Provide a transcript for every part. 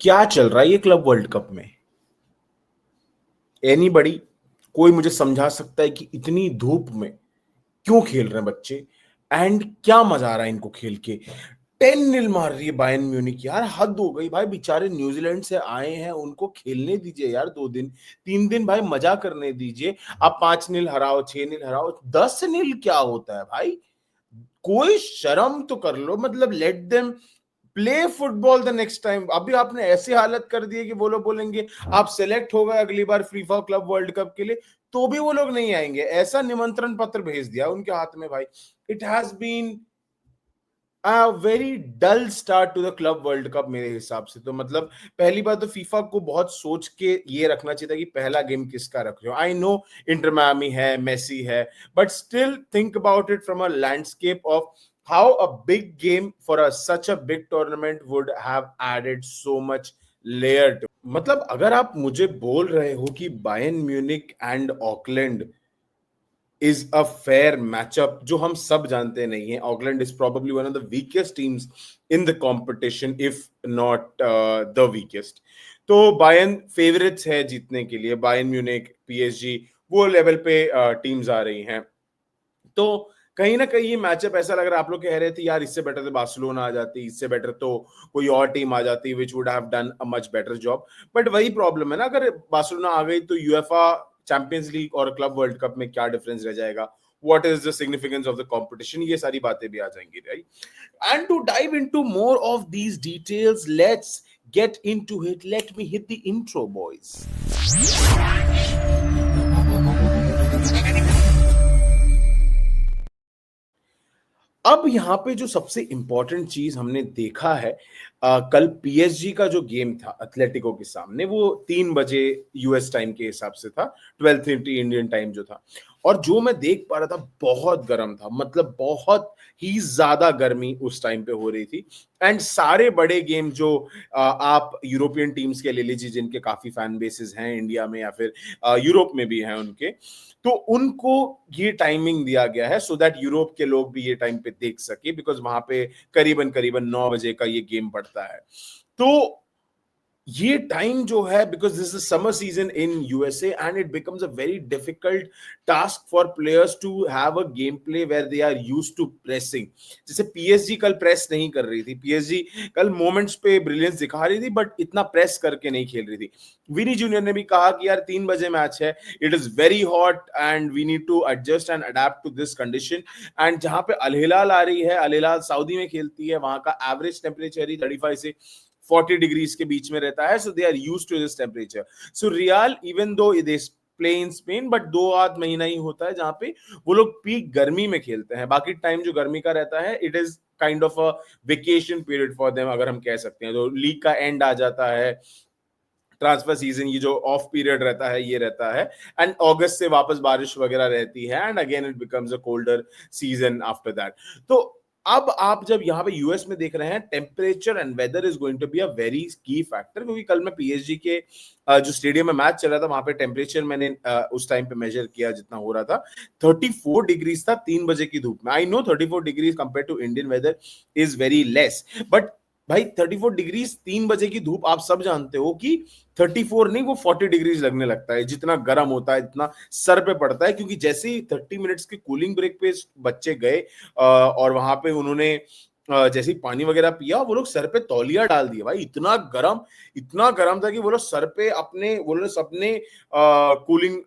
क्या चल रहा है ये क्लब वर्ल्ड कप में? एनीबॉडी? कोई मुझे समझा सकता है कि इतनी धूप में क्यों खेल रहे हैं बच्चे एंड क्या मजा आ रहा है इनको खेल के? 10-0 मार रही है बायर्न म्यूनिख। यार हद हो गई भाई, बेचारे न्यूजीलैंड से आए हैं, उनको खेलने दीजिए यार। 2 दिन 3 दिन भाई मजा करने दीजिए। आप 5-0 हराओ, 6-0 हराओ, 10-0 क्या होता है भाई? कोई शर्म तो कर लो। मतलब let them play football the next time. अभी आपने ऐसी हालत कर दी है कि वो लोग बोलेंगे आप सेलेक्ट हो गए अगली बार फीफा क्लब वर्ल्ड कप के लिए, तो भी वो लोग नहीं आएंगे। ऐसा निमंत्रण पत्र भेज दिया उनके हाथ में भाई। It has been a very dull start to the club world cup मेरे हिसाब से। तो मतलब पहली बार तो फीफा को बहुत सोच के ये रखना चाहिए था कि पहला गेम किसका रख रहे हो। आई नो इंटर मियामी है, मेसी है, but still think about it from a landscape of how a big game for such a big tournament would have added so much layer to। मतलब अगर आप मुझे बोल रहे हो कि Bayern Munich and Auckland is a fair matchup, जो हम सब जानते नहीं है, Auckland is probably one of the weakest teams in the competition if not the weakest. तो बायर्न फेवरेट्स है जीतने के लिए। बायर्न म्यूनिक, पीएसजी, वो लेवल पे टीम्स आ रही हैं। तो कहीं ना कहीं ये मैचअप ऐसा लग रहा है, आप लोग कह रहे थे यार इससे बेटर तो बार्सिलोना आ जाती, इससे बेटर तो कोई और टीम आ जाती which would have done a much better job. But वही प्रॉब्लम है ना, अगर बार्सिलोना आ गई तो यूएफए चैंपियंस लीग और क्लब वर्ल्ड कप में क्या डिफरेंस रह जाएगा? What is the significance of the competition? ये सारी बातें भी आ जाएंगी, right? And to dive into more of these details, let's get into it. Let me hit the intro boys. अब यहाँ पे जो सबसे इंपॉर्टेंट चीज हमने देखा है, कल पीएसजी का जो गेम था एथलेटिको के सामने, वो 3 बजे यूएस टाइम के हिसाब से था, 12:30 इंडियन टाइम जो था। और जो मैं देख पा रहा था बहुत गर्म था, मतलब बहुत ही ज्यादा गर्मी उस टाइम पे हो रही थी। एंड सारे बड़े गेम जो आप यूरोपियन टीम्स के ले लीजिए, जिनके काफी फैन बेसिस हैं इंडिया में या फिर यूरोप में भी हैं उनके, तो उनको ये टाइमिंग दिया गया है सो दैट यूरोप के लोग भी ये टाइम पे देख सके, बिकॉज वहां पे करीबन करीबन 9 बजे का ये गेम पड़ता है। तो ये टाइम जो है, because this is summer season in USA and it becomes a very difficult task for players to have a game play where they are used to pressing. जैसे पीएसजी कल प्रेस नहीं कर रही थी, पीएसजी कल moments पे brilliance दिखा रही थी, बट इतना प्रेस करके नहीं खेल रही थी। विनी जूनियर ने भी कहा कि यार 3 बजे मैच है, it is very hot and we need to adjust and adapt to this condition. And जहां पे अल हिलाल आ रही है, अल हिलाल सऊदी में खेलती है, वहां का एवरेज टेम्परेचर ही 35 से 40 डिग्रीज के बीच में रहता है। So they are used to this temperature. So Real even though they play in Spain, but 2 आध महीना ही होता है जहां पे वो लोग पीक गर्मी में खेलते हैं। बाकी टाइम जो गर्मी का रहता है, it is kind of a vacation period for them, अगर हम कह सकते हैं। तो लीग का एंड आ जाता है, ट्रांसफर सीजन, ये जो ऑफ पीरियड रहता है ये रहता है, एंड अगस्त से वापस बारिश वगैरह रहती है, and again it becomes a colder season after that. तो अब आप जब यहाँ पे यूएस में देख रहे हैं, temperature and weather is going to be a very key factor. क्योंकि कल मैं पीएसजी के जो स्टेडियम में मैच चल रहा था, वहां पे टेम्परेचर मैंने उस टाइम पे मेजर किया जितना हो रहा था, 34 डिग्रीज था 3 बजे की धूप में। I know 34 degrees compare to Indian weather is very less, but भाई 34 डिग्रीज 3 बजे की धूप, आप सब जानते हो कि 34 नहीं, वो 40 डिग्रीज लगने लगता है। जितना गर्म होता है इतना सर पे पड़ता है। क्योंकि जैसे ही 30 मिनट्स के कूलिंग ब्रेक पे बच्चे गए और वहां पे उन्होंने जैसे ही पानी वगैरह पिया, वो लोग सर पे तौलिया डाल दिए भाई। इतना गर्म था कि वो लोग सर पे अपने, वो लोग सबने कूलिंग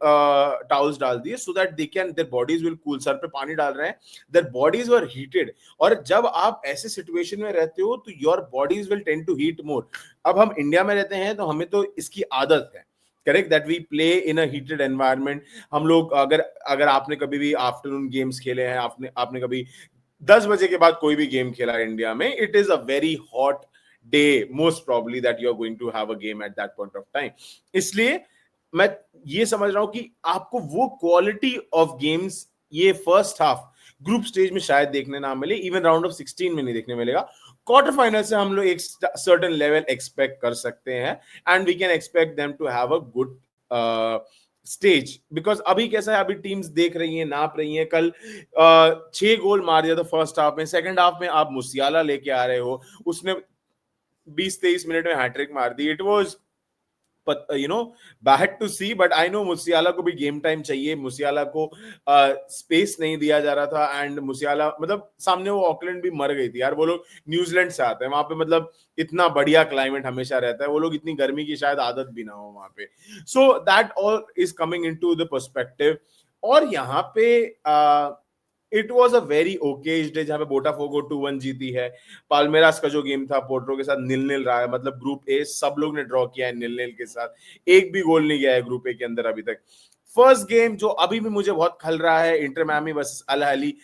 टावल्स डाल दिए so that they can, their bodies will cool. Sir पे पानी डाल रहे हैं, देयर बॉडीज वर हीटेड। और जब आप ऐसे सिचुएशन में रहते हो तो your bodies will tend to heat more. अब हम इंडिया में रहते हैं तो हमें तो इसकी आदत है, correct, that we play in a heated environment. हम लोग अगर अगर आपने कभी भी आफ्टरनून गेम्स खेले हैं, आपने कभी 10 बजे के बाद कोई भी गेम खेला है इंडिया में, it is a very hot day, most probably that you are going to have a game at that point of time. इसलिए मैं ये समझ रहा हूं कि आपको वो क्वालिटी ऑफ गेम्स ये फर्स्ट हाफ ग्रुप स्टेज में शायद देखने ना मिले, इवन राउंड ऑफ 16 में नहीं देखने मिलेगा। क्वार्टर फाइनल से हम लोग एक सर्टेन लेवल एक्सपेक्ट कर सकते हैं, and we can expect them to have a good stage. Because अभी कैसा है, अभी टीम्स देख रही हैं, नाप रही हैं। कल 6 गोल मार दिया था फर्स्ट हाफ में, सेकंड हाफ में आप मुसियाला लेके आ रहे हो, उसने 20-23 मिनट में हैट्रिक मार दी. It was bad to see, but I know Musiala को भी गेम टाइम चाहिए. मुसियाला को स्पेस नहीं दिया जा रहा था, एंड मुसियाला मतलब सामने वो ऑकलैंड भी मर गई थी यार. वो लोग न्यूजीलैंड से आते हैं, वहां पे मतलब इतना बढ़िया क्लाइमेट हमेशा रहता है. वो लोग इतनी गर्मी की शायद आदत भी ना हो वहां पे. So that all is coming into the perspective. और यहाँ पे it was a very okays day, जहां पे बोटाफोगो 2-1 जीती है. पाल्मेरास का जो गेम था पोर्टो के साथ 0-0 रहा है. मतलब ग्रुप ए सब लोग ने ड्रॉ किया है 0-0 के साथ. एक भी गोल नहीं गया है ग्रुप ए के अंदर अभी तक. फर्स्ट गेम जो अभी भी मुझे बहुत खल रहा है, Inter Miami versus Al Ahly.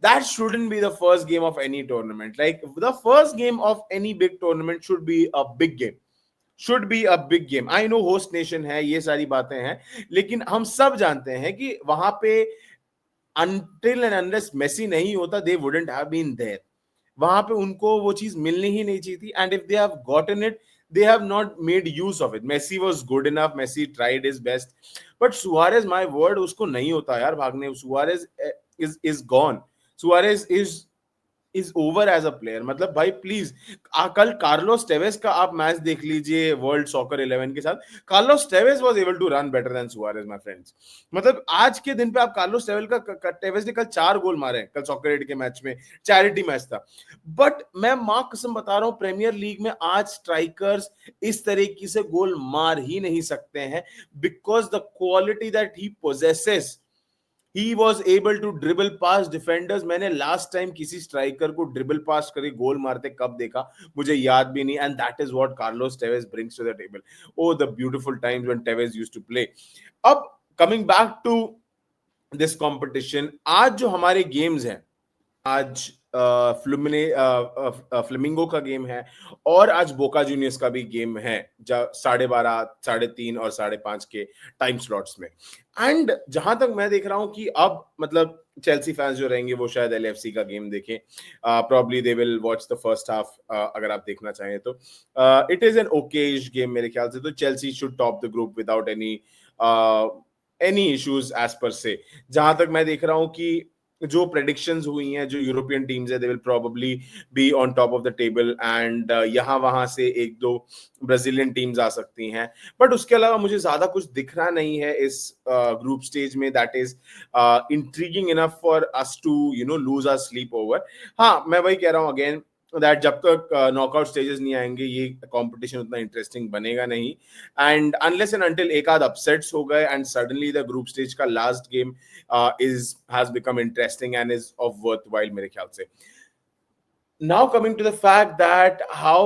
That shouldn't be the first game of any tournament. Like the first game of any big tournament should be a big game. Should be a big game. I know host nation है, ये सारी बातें हैं, लेकिन हम सब जानते हैं कि वहां पे until and unless मेसी नहीं होता, they wouldn't have been there. वहां पे उनको वो चीज मिलनी ही नहीं चाहिए थी. And if they have gotten it, they have not made use of it. Messi was good enough. Messi tried his best. But Suarez, my word, उसको नहीं होता यार भागने. Suarez is gone. Suarez is over as a player. मतलब भाई please, कल Carlos टेवेस का आप मैच देख लीजिए वर्ल्ड सॉकर 11 के साथ. Carlos Tevez was able to run better than Suarez my friends. मतलब आज के दिन पे आप कार्लोस टेवेस ने कल 4 गोल मारे कल सॉकर 8 के मैच में. चैरिटी मैच था. बट मैं मां कसम बता रहा हूं, प्रीमियर लीग में आज स्ट्राइकर्स इस तरीके से गोल मार ही नहीं सकते हैं, because the quality that he possesses. He was able to dribble past defenders. मैंने लास्ट टाइम किसी स्ट्राइकर को ड्रिबल पास करके गोल मारते कब देखा मुझे याद भी नहीं. And that is what Carlos Tevez brings to the table. Oh the beautiful times when Tevez used to play. अब coming back to this competition, आज जो हमारे गेम्स हैं, आज फ्लेमिंगो का गेम है और आज बोका जूनियर्स का भी गेम है 12:30, 3:30 और 5:30 के टाइम स्लॉट्स में. एंड जहां तक मैं देख रहा हूं कि अब मतलब चेल्सी फैंस जो रहेंगे वो शायद एलएफसी का गेम देखें. Probably they will watch the first half अगर आप देखना चाहें तो. It is an okayish game मेरे ख्याल से. तो Chelsea should top the group without any issues as per se. जहां तक मैं देख रहा हूं कि जो प्रेडिक्शंस हुई हैं, जो यूरोपियन टीम्स है, they will probably be on top of the table. And यहाँ वहां से एक दो ब्राजीलियन टीम्स आ सकती हैं. बट उसके अलावा मुझे ज्यादा कुछ दिख रहा नहीं है इस ग्रुप स्टेज में that is intriguing enough for us to lose our sleep over. हाँ, मैं वही कह रहा हूँ अगेन दैट जब तक नॉकआउट स्टेजेस नहीं आएंगे ये कंपटीशन उतना इंटरेस्टिंग बनेगा नहीं. एंड अनलेस एंड अंटिल एक आध अपसेट्स हो गए and suddenly the group stage का last game has become interesting and is of worthwhile मेरे ख्याल से. Now coming to the fact that how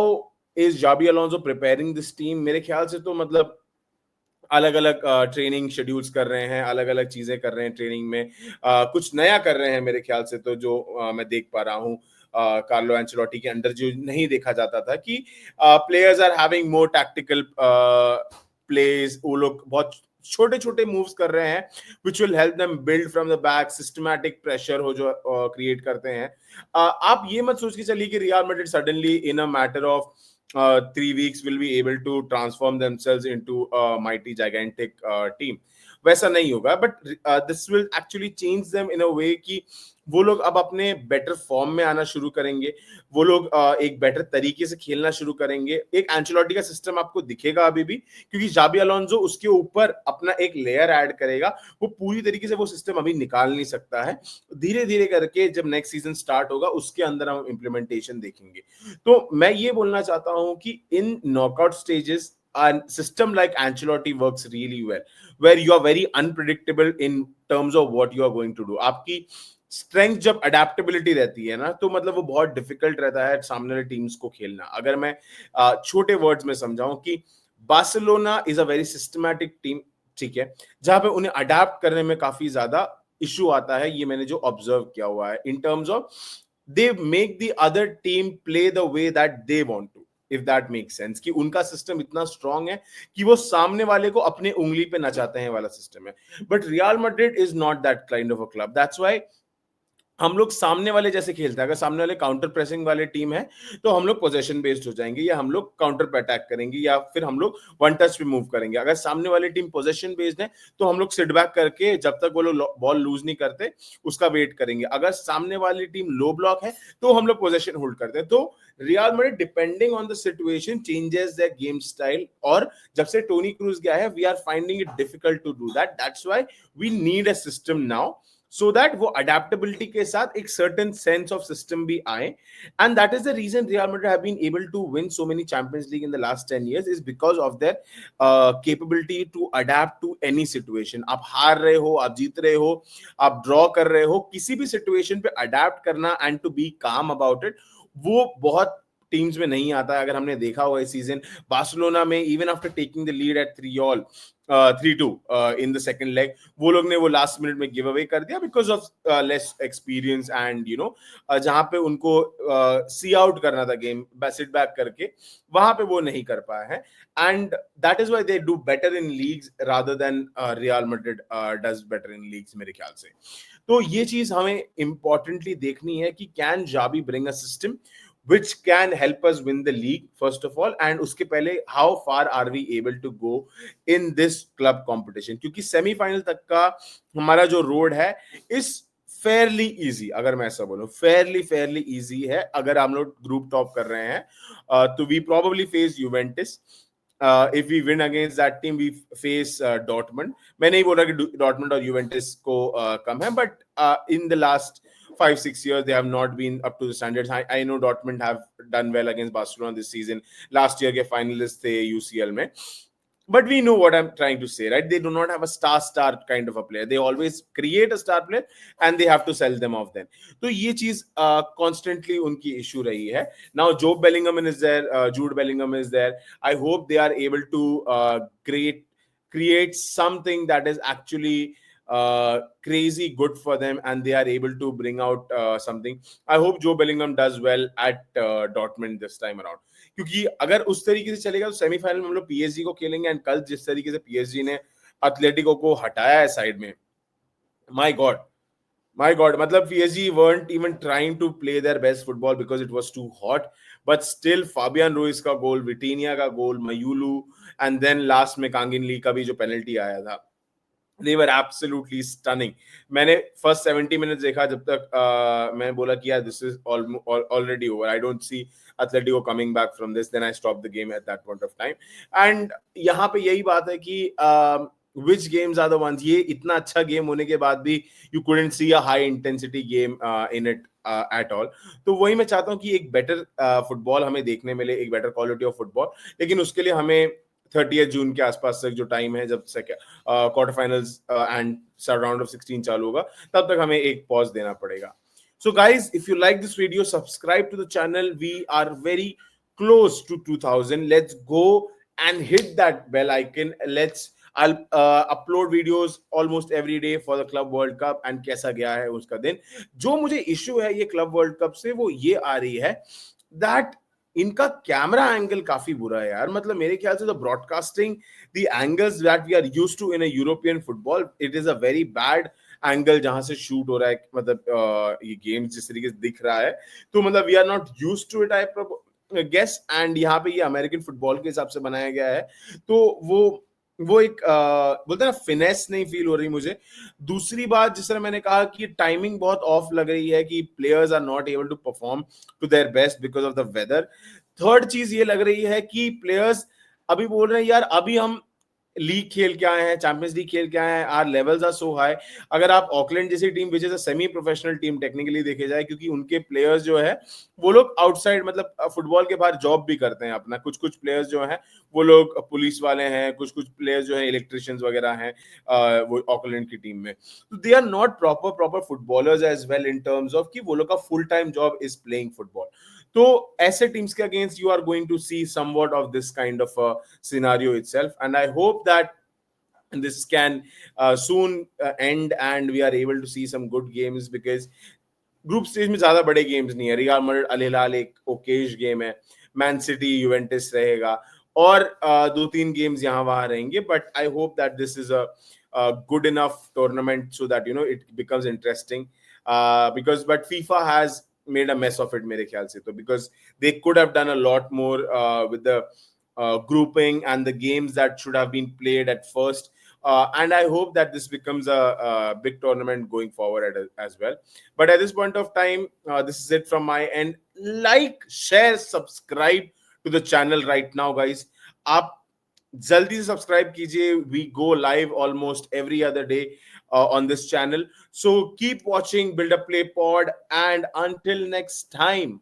is Xabi Alonso preparing this team, मेरे ख्याल से तो मतलब अलग अलग ट्रेनिंग शेड्यूल्स कर रहे हैं, अलग अलग चीजें कर रहे हैं ट्रेनिंग में. कुछ नया कर रहे हैं मेरे ख्याल से तो, जो मैं देख पा रहा हूँ कार्लो एंचेलोटी के अंडर जो नहीं देखा जाता था कि players are having more tactical plays. वो लोग बहुत छोटे छोटे मूव्स कर रहे हैं which will help them build from the back. Systematic pressure हो जो क्रिएट करते हैं. आप ये मत सोच के चलिए कि real Madrid suddenly in a matter of 3 weeks will be able to transform themselves into a mighty gigantic team. वैसा नहीं होगा. But this will actually change them in a way कि वो लोग अब अपने बेटर फॉर्म में आना शुरू करेंगे. वो लोग एक बेटर तरीके से खेलना शुरू करेंगे. एक एंचेलोटी का सिस्टम आपको दिखेगा अभी भी, क्योंकि जाबी अलोंसो उसके ऊपर अपना एक लेयर ऐड करेगा. वो पूरी तरीके से वो सिस्टम अभी निकाल नहीं सकता है. धीरे धीरे करके जब नेक्स्ट सीजन स्टार्ट होगा उसके अंदर हम इम्प्लीमेंटेशन देखेंगे. तो मैं ये बोलना चाहता हूं कि in knockout stages a system like Ancelotti works really well, where you are very unpredictable in terms of what you are going to do. आपकी स्ट्रेंथ जब अडेप्टेबिलिटी रहती है ना, तो मतलब वो बहुत डिफिकल्ट रहता है सामने वाली टीम्स को खेलना. अगर मैं छोटे वर्ड्स में समझाऊं कि Barcelona is a very systematic team, ठीक है, जहां पे उन्हें अडेप्ट करने में काफी ज्यादा इशू आता है. ये मैंने जो ऑब्जर्व किया हुआ है in terms of they make the other team play the way that they want to, if that make sense. कि उनका सिस्टम इतना स्ट्रांग है कि वो सामने वाले को अपने उंगली पे नचाते हैं वाला सिस्टम है. But real Madrid is not that kind of a club. That's why हम लोग सामने वाले जैसे खेलते हैं, अगर सामने वाले काउंटर प्रेसिंग वाले टीम है, तो हम लोग पोजेशन बेस्ड हो जाएंगे, या हम लोग काउंटर पे अटैक करेंगे, या फिर हम लोग वन टच पे मूव करेंगे। अगर सामने वाली टीम पोजेशन बेस्ड है, तो हम लोग सिट बैक करके जब तक वो लोग बॉल लूज नहीं करते उसका वेट करेंगे। अगर सामने वाली टीम लो ब्लॉक है, तो हम लोग पोजेशन होल्ड करते हैं। तो Real Madrid depending on the situation changes their game style, और जब से टोनी क्रूज गया है, we are finding it difficult to do that. That's why we need a system now, so that वो adaptability के साथ एक certain sense of system भी आए, and that is the reason Real Madrid have been able to win so many Champions League in the last 10 years, is because of their capability to adapt to any situation। आप हार रहे हो, आप जीत रहे हो, आप ड्रॉ कर रहे हो, किसी भी सिचुएशन पे अडेप्ट करना एंड टू बी काम अबाउट इट, वो बहुत टीम्स में नहीं आता है। अगर हमने देखा हुआ इस सीजन बार्सिलोना में, even after taking the lead at 3-2 in the second leg, वो लोग ने वो लास्ट मिनट में गिव अवे कर दिया because of less experience, and you know जहां पे उनको सी आउट करना था गेम सिट बैक करके, वहां पे वो नहीं कर पाए हैं। And that is why they do better in leagues rather than real Madrid does better in leagues, मेरे ख्याल से। तो ये चीज हमें इंपॉर्टेंटली देखनी है कि can Xabi bring a system which can help us win the league first of all, and उसके पहले how far are we able to go in this club competition, क्योंकि सेमीफाइनल तक का हमारा जो रोड है इस फेयरली इजी, अगर मैं ऐसा बोलूं फेयरली इजी है। अगर हम लोग ग्रुप टॉप कर रहे हैं, तो we probably face Juventus, if we win against that team we face Dortmund। मैं नहीं बोल रहा कि डॉर्टमंड और यूवेंटस को कम है, but in the last 5-6 years they have not been up to the standards। I know Dortmund have done well against Barcelona this season, last year के finalists थे UCL में, but we know what I'm trying to say, right? They do not have a star kind of a player, they always create a star player and they have to sell them off then। तो ये चीज constantly उनकी issue रही है। Now Joe Bellingham is there, Jude Bellingham is there, I hope they are able to create something that is actually crazy good for them, and they are able to bring out something। I hope Joe Bellingham does well at Dortmund this time around, क्योंकि अगर उस तरीके से चलेगा तो semifinal में हम लोग पीएसजी को खेलेंगे, एंड कल जिस तरीके से पीएसजी ने एथलेटिको को हटाया है साइड में, माय गॉड मतलब PSG weren't even trying to play their best football because it was too hot, but still Fabian Ruiz का गोल, विटीनिया का गोल, मयूलू, एंड देन लास्ट में कांगिन ली का भी जो पेनल्टी आया था, they were absolutely stunning। मैंने फर्स्ट 70 मिनट्स देखा, जब तक मैं बोला कि यार this is already over, I don't see Atletico coming back from this, then I stopped the game at that point of time। and यहाँ पे यही बात है कि which games are the ones, ये इतना अच्छा गेम होने के बाद भी you couldn't see a high intensity game in it at all। तो वही मैं चाहता हूँ कि एक बेटर फुटबॉल हमें देखने मिले, एक बेटर क्वालिटी ऑफ फुटबॉल, लेकिन उसके लिए हमें 30 जून के आसपास तक जो टाइम है, जब से quarter finals and round of 16 चालू होगा, तब तक हमें एक पॉज देना पड़ेगा। So guys, if you like this video, subscribe to the channel, we are very close to 2000, let's go and hit that bell icon, I'll upload videos almost every day for the Club World Cup, and कैसा गया है उसका दिन। जो मुझे issue है ये club world cup से, वो ये आ रही है that इनका कैमरा एंगल काफी बुरा है यार। मतलब मेरे ख्याल से the broadcasting, the angles that we are used to in a European football, it is a very bad angle जहां से शूट हो रहा है। मतलब ये गेम जिस तरीके से दिख रहा है, तो मतलब we are not used to it, I guess. And यहाँ पे ये अमेरिकन फुटबॉल के हिसाब से बनाया गया है, तो वो एक बोलते हैं ना, फिनेस नहीं फील हो रही मुझे। दूसरी बात, जिस तरह मैंने कहा कि टाइमिंग बहुत ऑफ लग रही है, कि players are not able to perform to their best because of the weather. Third चीज ये लग रही है कि प्लेयर्स अभी बोल रहे हैं यार अभी हम लीग खेल के आए हैं, चैंपियंस लीग खेल के आए हैं, our levels are so high. अगर आप ऑकलैंड जैसी team, which is a semi professional team technically देखे जाए, क्योंकि उनके प्लेयर्स जो है वो लोग आउटसाइड, मतलब फुटबॉल के बाहर जॉब भी करते हैं अपना। कुछ कुछ प्लेयर्स जो हैं वो लोग पुलिस वाले हैं, कुछ कुछ प्लेयर्स जो है इलेक्ट्रिशियंस वगैरह हैं वो ऑकलैंड की टीम में। तो they are not proper footballers as well, in terms of कि वो लोग का full time job is playing football. तो ऐसे टीम्स के against you are going to see somewhat of this kind of scenario itself, and I hope that this can soon end and we are able to see some good games, because group stage में ज्यादा बड़े games नहीं है। Real Madrid अल हिलाल एक Okesh game है, man city Juventus रहेगा, और दो तीन गेम्स यहाँ वहां रहेंगे, but I hope that this is a good enough tournament so that you know it becomes interesting. because but FIFA has made a mess of it मेरे ख्याल से तो, because they could have done a lot more with the grouping and the games that should have been played at first. And I hope that this becomes a big tournament going forward as well. But at this point of time, this is it from my end. Like, share, subscribe to the channel right now, guys. आप जल्दी से subscribe कीजिए. We go live almost every other day on this channel. So keep watching Build Up Play Pod, and until next time,